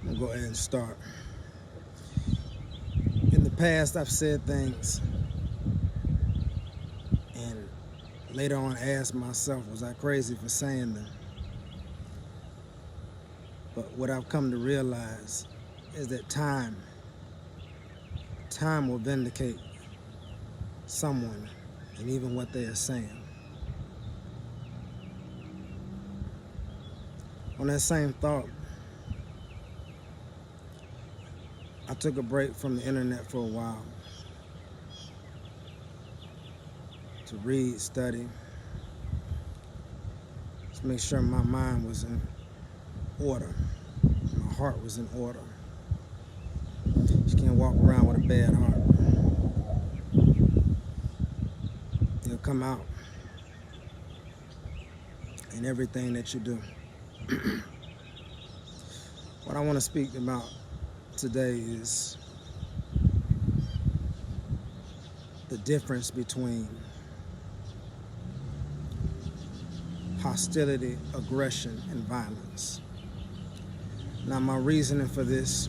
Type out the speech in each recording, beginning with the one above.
gonna go ahead and start. In the past, I've said things and later on asked myself, was I crazy for saying them? But what I've come to realize is that time will vindicate someone and even what they are saying. On that same thought, I took a break from the internet for a while to read, study, to make sure my mind was in order, my heart was in order. You can't walk around with a bad heart. It'll come out in everything that you do. What I want to speak about today is the difference between hostility, aggression, and violence. Now, my reasoning for this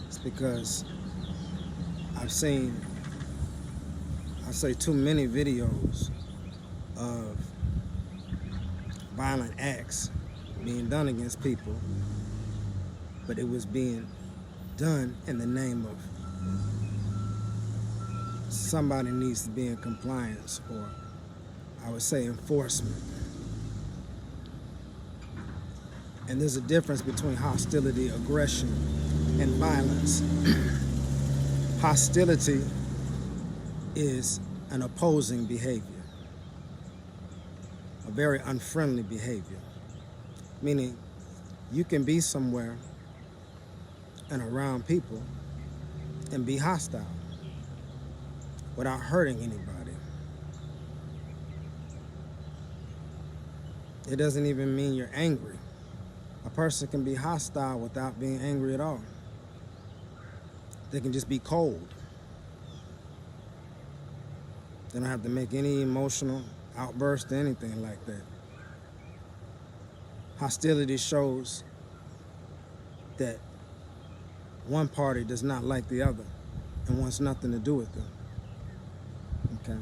is because I've seen, I say, too many videos of violent acts being done against people, but it was being done in the name of somebody needs to be in compliance, or I would say enforcement. And there's a difference between hostility, aggression, and violence. Hostility is an opposing behavior, a very unfriendly behavior, meaning you can be somewhere and around people and be hostile without hurting anybody. It doesn't even mean you're angry. A person can be hostile without being angry at all. They can just be cold. They don't have to make any emotional outburst or anything like that. Hostility shows that one party does not like the other and wants nothing to do with them. Okay?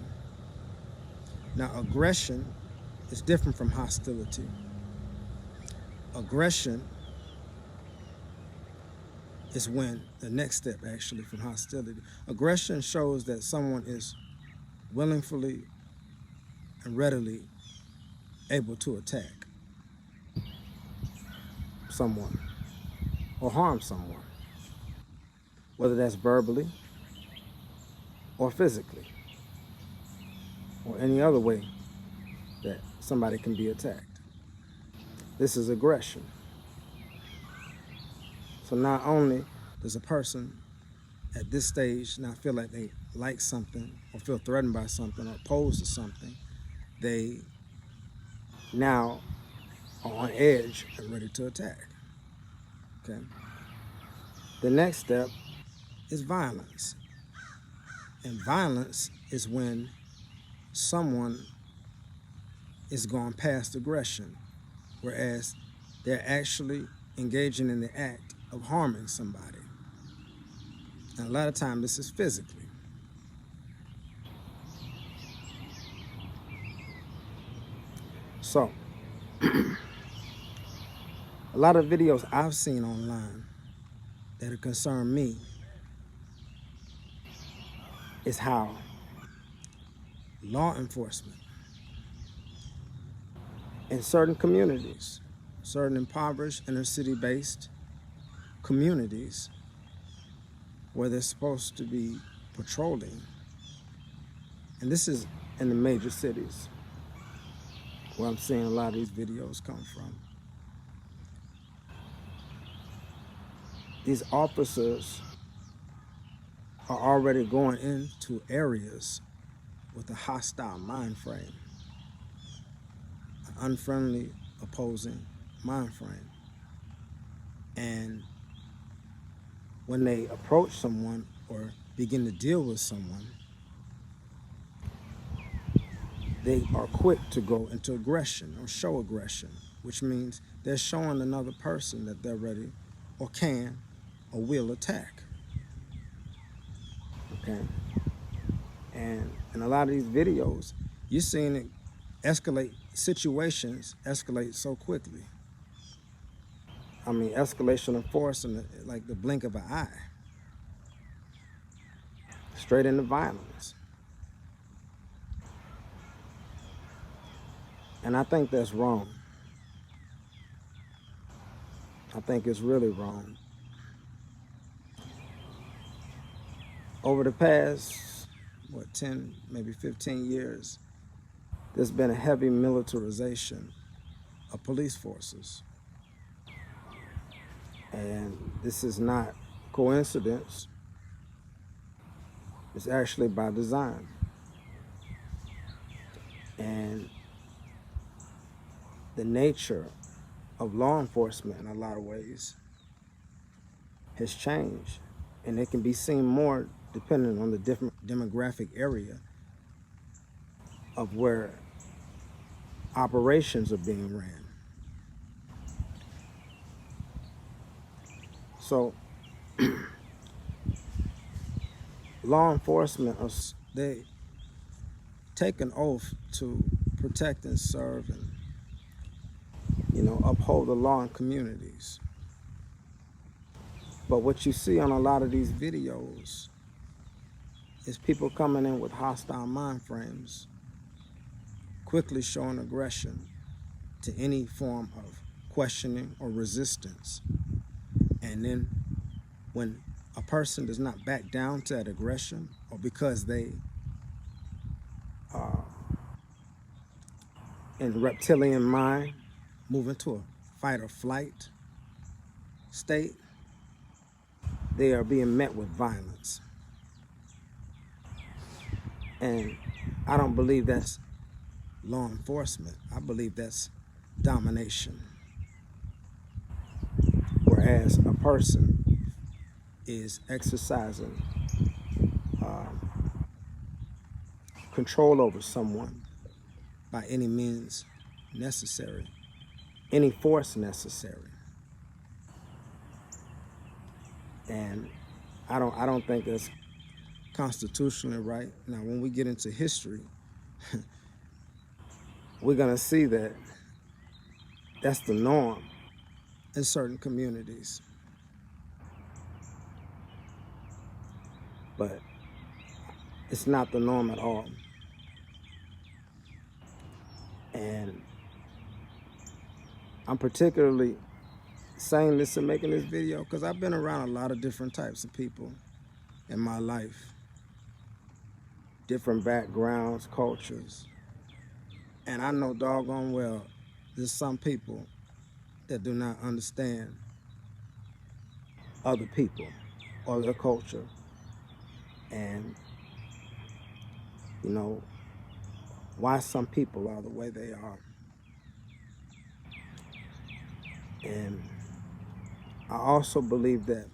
Now, aggression is different from hostility. Aggression is when the next step actually from hostility. Aggression shows that someone is willingly and readily able to attack someone or harm someone, whether that's verbally or physically or any other way that somebody can be attacked. This is aggression. So not only does a person at this stage not feel like they like something or feel threatened by something or opposed to something, they now are on edge and ready to attack. Okay. The next step is violence. And violence is when someone is gone past aggression, whereas they're actually engaging in the act of harming somebody. And a lot of times this is physically. So, a lot of videos I've seen online that have concerned me is how law enforcement in certain communities, certain impoverished inner city-based communities where they're supposed to be patrolling, and this is in the major cities where I'm seeing a lot of these videos come from. These officers are already going into areas with a hostile mind frame, an unfriendly, opposing mind frame. And when they approach someone or begin to deal with someone, they are quick to go into aggression or show aggression, which means they're showing another person that they're ready or can or will attack. Okay? And in a lot of these videos, you're seeing it escalate, situations escalate so quickly. I mean, escalation of force in like the blink of an eye, straight into violence. And I think that's wrong. I think it's really wrong. Over the past, 10, maybe 15 years, there's been a heavy militarization of police forces. And this is not coincidence. It's actually by design. And the nature of law enforcement in a lot of ways has changed. And it can be seen more depending on the different demographic area of where operations are being ran. So law enforcement, they take an oath to protect and serve and, uphold the law in communities. But what you see on a lot of these videos is people coming in with hostile mind frames, quickly showing aggression to any form of questioning or resistance. And then when a person does not back down to that aggression, or because they are in the reptilian mind, move into a fight or flight state, they are being met with violence. And I don't believe that's law enforcement. I believe that's domination. Whereas a person is exercising control over someone by any means necessary, any force necessary. And I don't think that's constitutionally right. Now, when we get into history, we're gonna see that that's the norm in certain communities. But it's not the norm at all. And I'm particularly saying this and making this video because I've been around a lot of different types of people in my life, different backgrounds, cultures. And I know doggone well there's some people that do not understand other people or their culture. And, why some people are the way they are. And I also believe that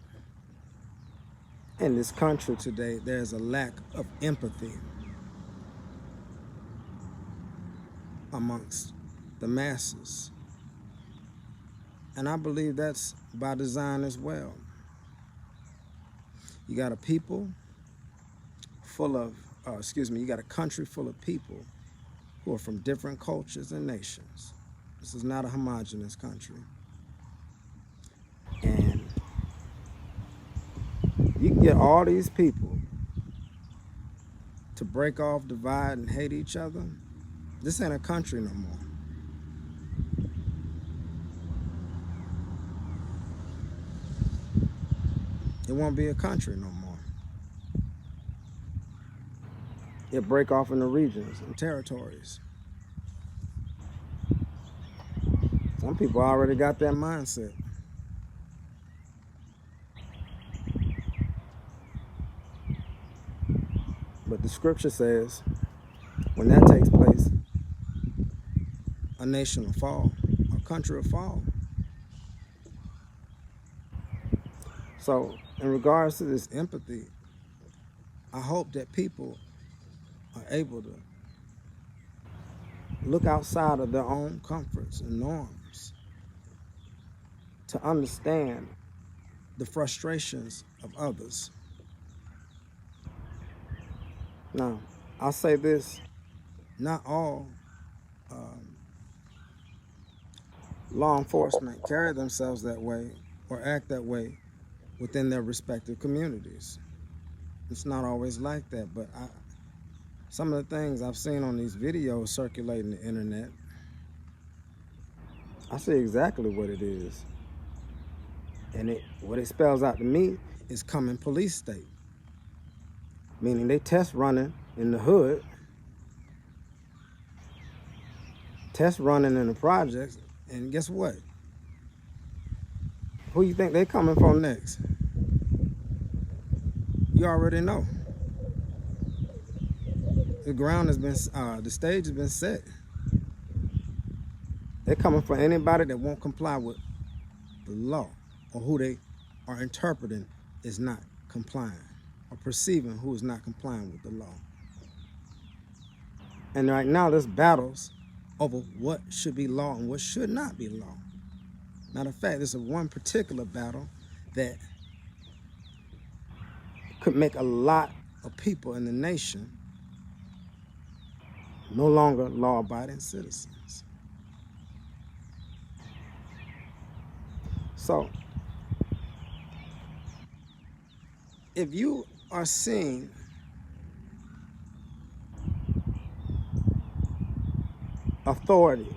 in this country today, there's a lack of empathy amongst the masses. And I believe that's by design as well. You got a people you got a country full of people who are from different cultures and nations. This is not a homogenous country. And you can get all these people to break off, divide, and hate each other. This ain't a country no more. It won't be a country no more. It'll break off into regions and territories. Some people already got that mindset. But the scripture says, when that takes place, a nation will fall, a country will fall. So, in regards to this empathy, I hope that people are able to look outside of their own comforts and norms to understand the frustrations of others. Now, I'll say this, not all law enforcement carry themselves that way or act that way within their respective communities. It's not always like that, but some of the things I've seen on these videos circulating the internet, I see exactly what it is. And what it spells out to me is coming police state. Meaning they test running in the hood, test running in the projects, and guess what? Who you think they coming from next? You already know. The ground has been, the stage has been set. They're coming for anybody that won't comply with the law, or who they are interpreting is not complying, or perceiving who is not complying with the law. And right now there's battles over what should be law and what should not be law. Matter of fact, there's one particular battle that could make a lot of people in the nation no longer law-abiding citizens. So, if you are seeing authority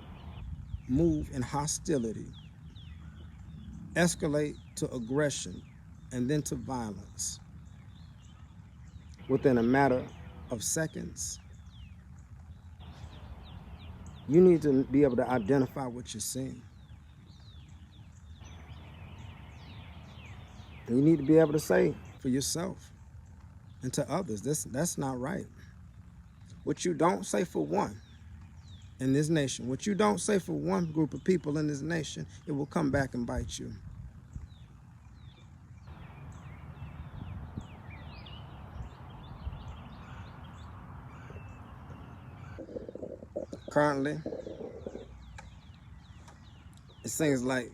move in hostility, escalate to aggression, and then to violence within a matter of seconds, you need to be able to identify what you're seeing. And you need to be able to say for yourself and to others, that's not right. What you don't say for one in this nation, what you don't say for one group of people in this nation, it will come back and bite you. Currently, it seems like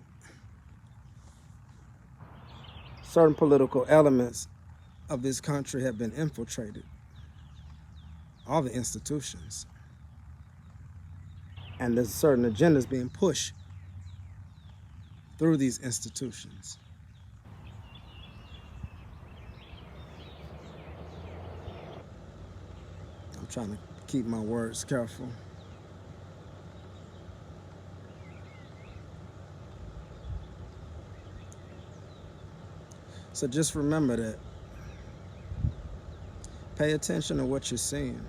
certain political elements of this country have been infiltrated, all the institutions, and there's certain agendas being pushed through these institutions. I'm trying to keep my words careful. So just remember that. Pay attention to what you're seeing.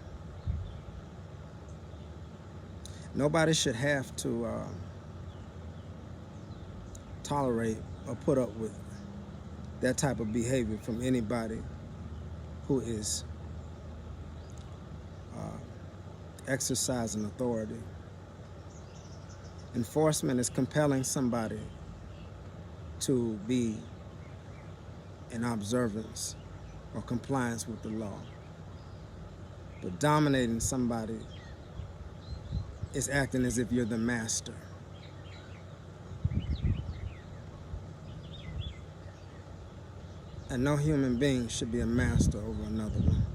Nobody should have to tolerate or put up with that type of behavior from anybody who is exercising authority. Enforcement is compelling somebody to be in observance or compliance with the law. But dominating somebody is acting as if you're the master. And no human being should be a master over another one.